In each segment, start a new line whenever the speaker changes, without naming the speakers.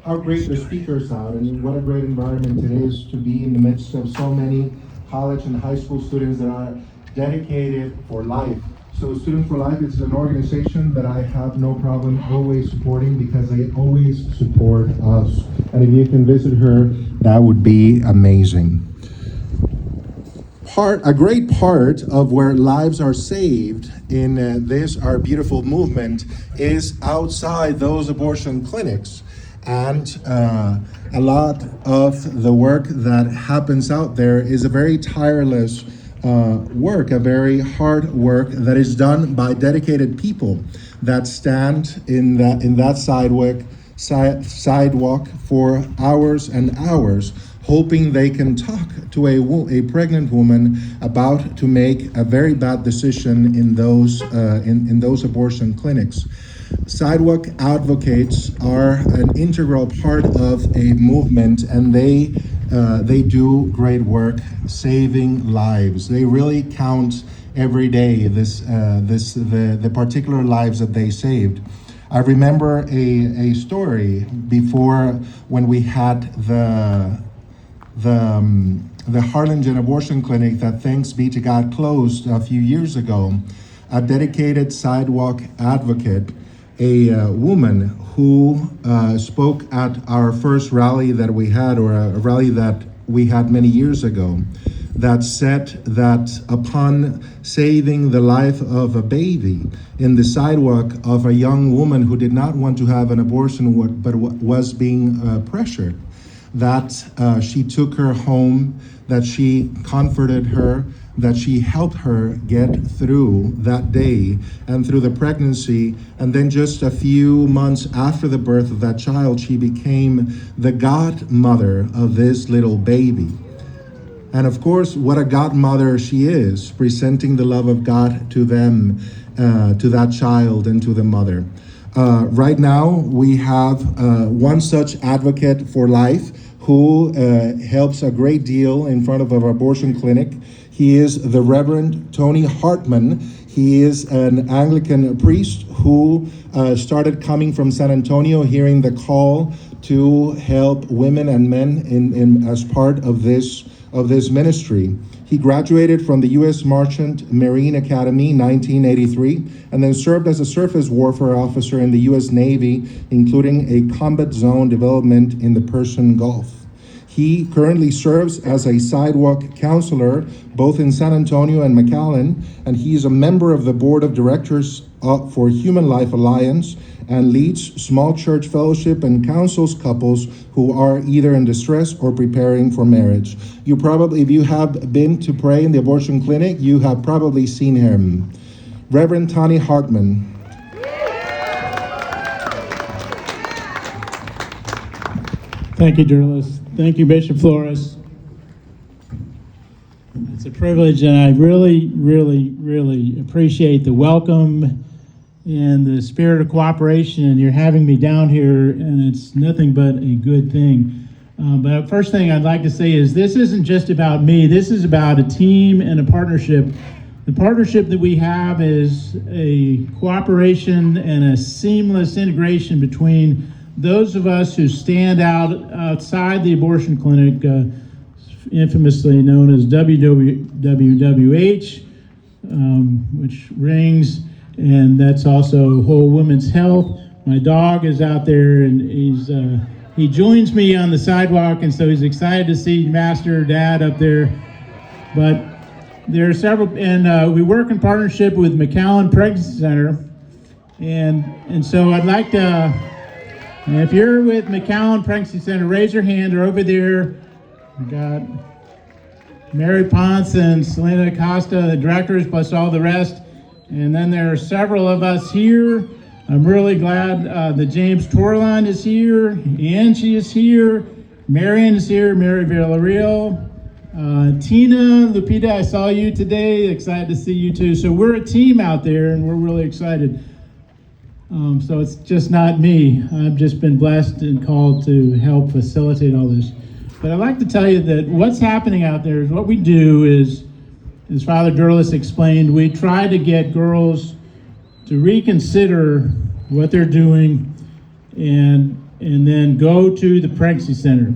how great their speakers are, and what a great environment it is to be in the midst of so many college and high school students that are dedicated for life. So Students for Life is an organization that I have no problem always supporting because they always support us. And if you can visit her, that would be amazing. A great part of where lives are saved in this Our Beautiful movement is outside those abortion clinics. And a lot of the work that happens out there is a very tireless work, a very hard work that is done by dedicated people that stand in that sidewalk for hours and hours, hoping they can talk to a pregnant woman about to make a very bad decision in those abortion clinics. Sidewalk advocates are an integral part of a movement, and they do great work saving lives. They really count every day the particular lives that they saved. I remember a story before when we had the Harlingen abortion clinic that, thanks be to God, closed a few years ago. A dedicated sidewalk advocate, a woman who spoke at our first rally that we had, or a rally that we had many years ago, that said that upon saving the life of a baby in the sidewalk of a young woman who did not want to have an abortion but was being pressured, that she took her home, that she comforted her, that she helped her get through that day and through the pregnancy. And then just a few months after the birth of that child, she became the godmother of this little baby. And of course, what a godmother she is, presenting the love of God to them, to that child and to the mother. Right now, we have one such advocate for life who helps a great deal in front of our abortion clinic. He is the Reverend Tony Hartman. He is an Anglican priest who started coming from San Antonio, hearing the call to help women and men as part of this ministry. He graduated from the U.S. Merchant Marine Academy in 1983, and then served as a surface warfare officer in the U.S. Navy, including a combat zone development in the Persian Gulf. He currently serves as a sidewalk counselor both in San Antonio and McAllen, and he is a member of the board of directors for Human Life Alliance, and leads small church fellowship and counsels couples who are either in distress or preparing for marriage. You probably, if you have been to pray in the abortion clinic, you have probably seen him. Reverend Tony Hartman.
Thank you, Durlis. Thank you, Bishop Flores. It's a privilege, and I really, really, really appreciate the welcome and the spirit of cooperation, and you're having me down here, and it's nothing but a good thing. But first thing I'd like to say is this isn't just about me. This is about a team and a partnership. The partnership that we have is a cooperation and a seamless integration between those of us who stand outside the abortion clinic, infamously known as WWH, which rings, and that's also Whole Women's Health. My dog is out there, and he joins me on the sidewalk, and so he's excited to see Master or Dad up there. But there are several, and we work in partnership with McAllen Pregnancy Center, and so I'd like to. And if you're with McAllen Pregnancy Center, raise your hand. They're over there. We got Mary Ponce and Selena Acosta, the directors, plus all the rest. And then there are several of us here. I'm really glad that James Torline is here. Angie is here. Marion is here. Mary Villarreal. Tina, Lupita, I saw you today. Excited to see you too. So we're a team out there, and we're really excited. So it's just not me. I've just been blessed and called to help facilitate all this. But I'd like to tell you that what's happening out there is what we do is, as Father Durlis explained, we try to get girls to reconsider what they're doing and and then go to the pregnancy center.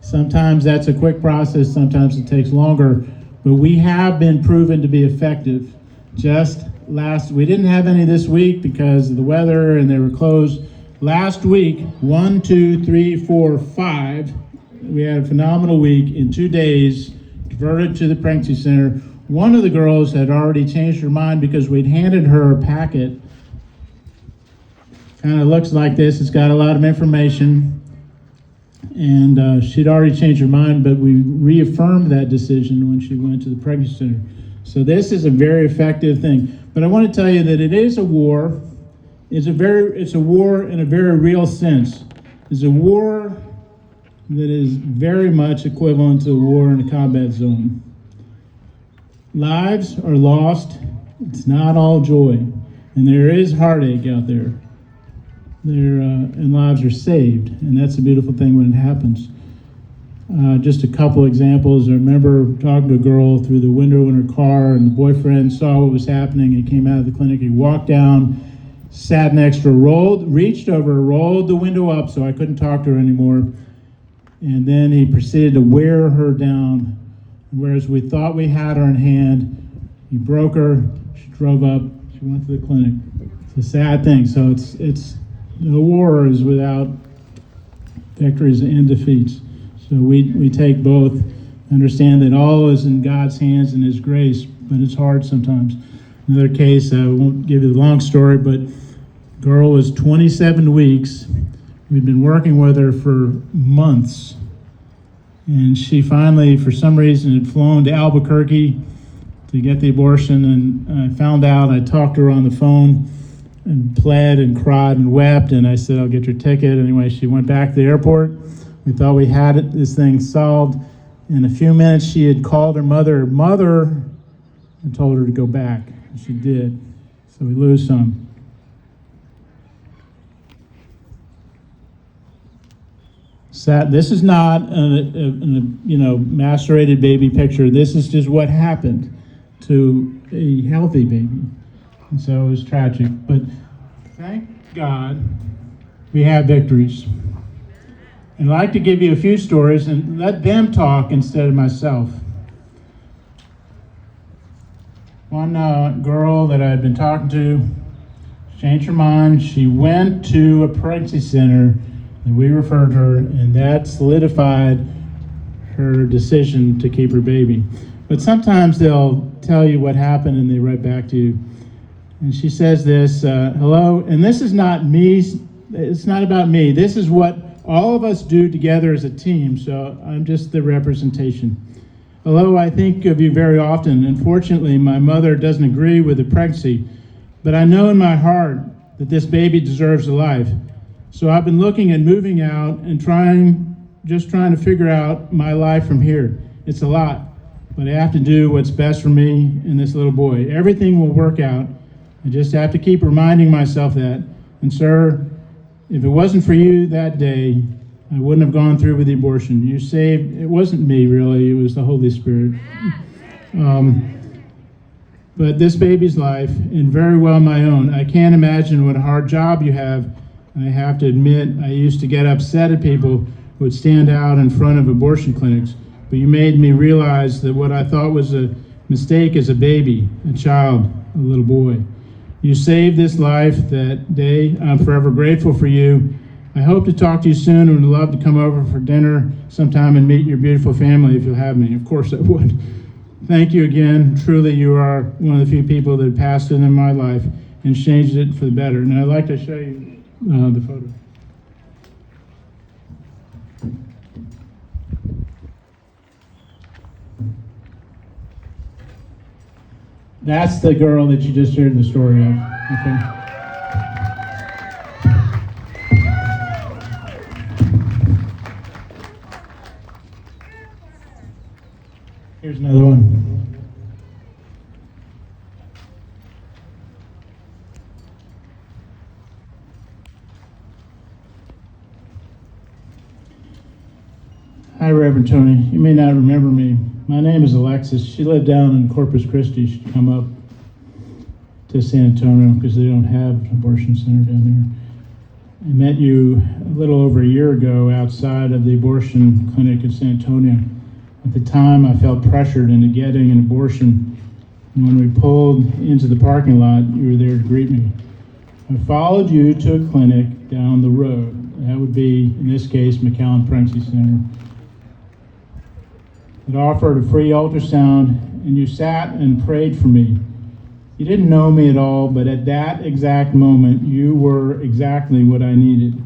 Sometimes that's a quick process, sometimes it takes longer, but we have been proven to be effective. We didn't have any this week because of the weather and they were closed. Last week, 1, 2, 3, 4, 5, we had a phenomenal week. In 2 days, diverted to the pregnancy center. One of the girls had already changed her mind because we'd handed her a packet. Kind of looks like this. It's got a lot of information. And she'd already changed her mind, but we reaffirmed that decision when she went to the pregnancy center. So this is a very effective thing. But I want to tell you that it is a war. It's a war in a very real sense. It's a war that is very much equivalent to a war in a combat zone. Lives are lost. It's not all joy. And there is heartache out there. And lives are saved. And that's a beautiful thing when it happens. Just a couple examples. I remember talking to a girl through the window in her car, and the boyfriend saw what was happening. He came out of the clinic. He walked down, sat next to her, reached over, rolled the window up so I couldn't talk to her anymore. And then he proceeded to wear her down. Whereas we thought we had her in hand, he broke her, she drove up, she went to the clinic. It's a sad thing. So it's the war is without victories and defeats. So we take both, understand that all is in God's hands and His grace, but it's hard sometimes. Another case, I won't give you the long story, but girl was 27 weeks. We'd been working with her for months. And she finally, for some reason, had flown to Albuquerque to get the abortion. And I found out, I talked to her on the phone and pled and cried and wept. And I said, I'll get your ticket. Anyway, she went back to the airport. We thought we had this thing solved. In a few minutes, she had called her mother, and told her to go back. And she did. So we lose some. This is not a macerated baby picture. This is just what happened to a healthy baby. And so it was tragic. But thank God we have victories. And I'd like to give you a few stories and let them talk instead of myself. One girl that I had been talking to changed her mind. She went to a pregnancy center, and we referred her, and that solidified her decision to keep her baby. But sometimes they'll tell you what happened and they write back to you. And she says this, hello, and this is not me, it's not about me. This is what all of us do together as a team, so I'm just the representation. Hello, I think of you very often. Unfortunately, my mother doesn't agree with the pregnancy, but I know in my heart that this baby deserves a life. So I've been looking at moving out and trying to figure out my life from here. It's a lot, but I have to do what's best for me and this little boy. Everything will work out. I just have to keep reminding myself that. And sir, if it wasn't for you that day, I wouldn't have gone through with the abortion. You saved, it wasn't me really, it was the Holy Spirit. But this baby's life, and very well my own, I can't imagine what a hard job you have. I have to admit, I used to get upset at people who would stand out in front of abortion clinics, but you made me realize that what I thought was a mistake as a baby, a child, a little boy. You saved this life that day. I'm forever grateful for you. I hope to talk to you soon and would love to come over for dinner sometime and meet your beautiful family if you'll have me. Of course I would. Thank you again. Truly, you are one of the few people that passed in my life and changed it for the better. And I'd like to show you the photo. That's the girl that you just heard the story of. Okay. Here's another one. Hi, Reverend Tony. You may not remember me. My name is Alexis. She lived down in Corpus Christi. She'd come up to San Antonio because they don't have an abortion center down I met you a little over a year ago outside of the abortion clinic in San Antonio. At the time, I felt pressured into getting an abortion. And when we pulled into the parking lot, you were there to greet me. I followed you to a clinic down the road. That would be, in this case, McAllen Pregnancy Center. It offered a free ultrasound, and you sat and prayed for me. You didn't know me at all, but at that exact moment, you were exactly what I needed.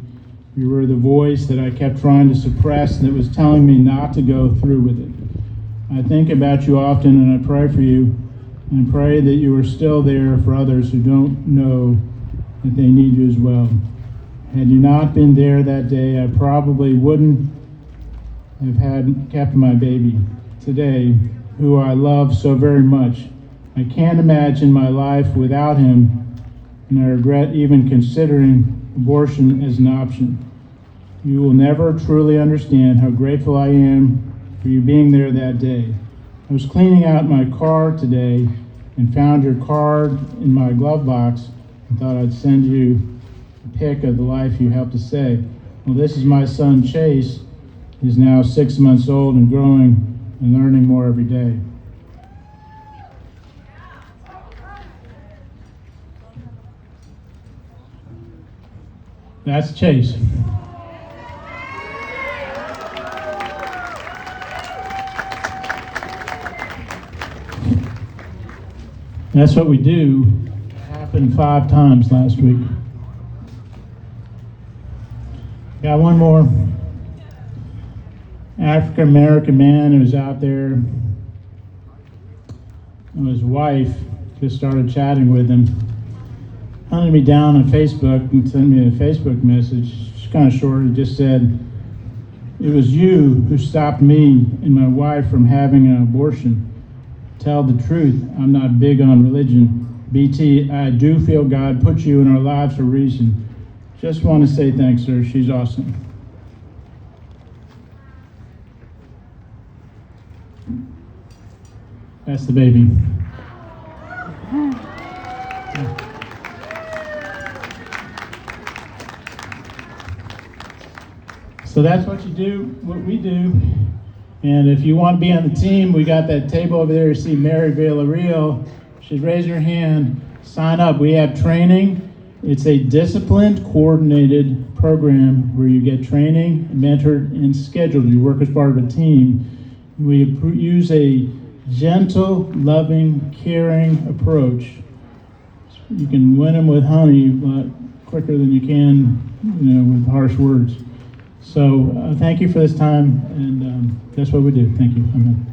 You were the voice that I kept trying to suppress that was telling me not to go through with it. I think about you often, and I pray for you, and I pray that you are still there for others who don't know that they need you as well. Had you not been there that day, I probably wouldn't have kept my baby today, who I love so very much. I can't imagine my life without him, and I regret even considering abortion as an option. You will never truly understand how grateful I am for you being there that day. I was cleaning out my car today and found your card in my glove box and thought I'd send you a pic of the life you helped to save. Well, this is my son Chase. He's now 6 months old and growing and learning more every day. That's Chase. That's what we do. It happened 5 times last week. Got one more. African American man who was out there. And his wife just started chatting with him. Hunted me down on Facebook and sent me a Facebook message. It's kind of short. It just said, "It was you who stopped me and my wife from having an abortion. Tell the truth, I'm not big on religion. BT, I do feel God put you in our lives for a reason. Just want to say thanks, sir. She's awesome." That's the baby. So that's what you do, what we do. And if you want to be on the team, we got that table over there. You see Mary Villarreal. She's raised her hand. Sign up. We have training. It's a disciplined, coordinated program where you get training, mentored, and scheduled. You work as part of a team. We use a gentle, loving, caring approach. You can win them with honey, but quicker than you can, with harsh words. So thank you for this time, and that's what we do. Thank you. Amen.